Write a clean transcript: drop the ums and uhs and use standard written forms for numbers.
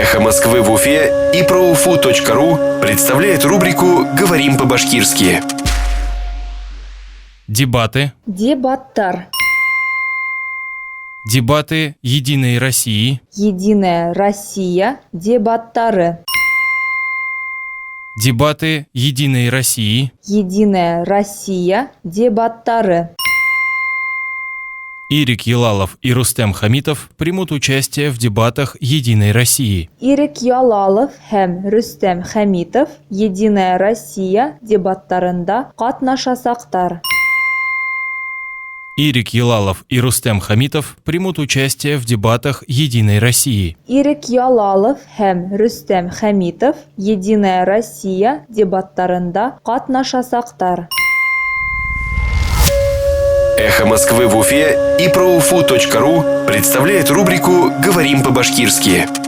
Эхо Москвы в Уфе и ProUFU.ru представляет рубрику «Говорим по-башкирски». Дебаты. Дебаттар. Дебаты Единой России. Единая Россия. Дебаттары. Дебаты Единой России. Единая Россия. Дебаттары. Ирик Елалов и Рустем Хамитов примут участие в дебатах Единой России. Ирик Ялалов һәм Рустем Хамитов Единая Россия дебаттарында катнашасактар. Ирик Елалов и Рустем Хамитов примут участие в дебатах Единой России. Ирик Ялалов һәм Рустем Хамитов Единая Россия дебаттарында катнашасактар. Эхо Москвы в Уфе и ProUFU.ru представляет рубрику «Говорим по-башкирски».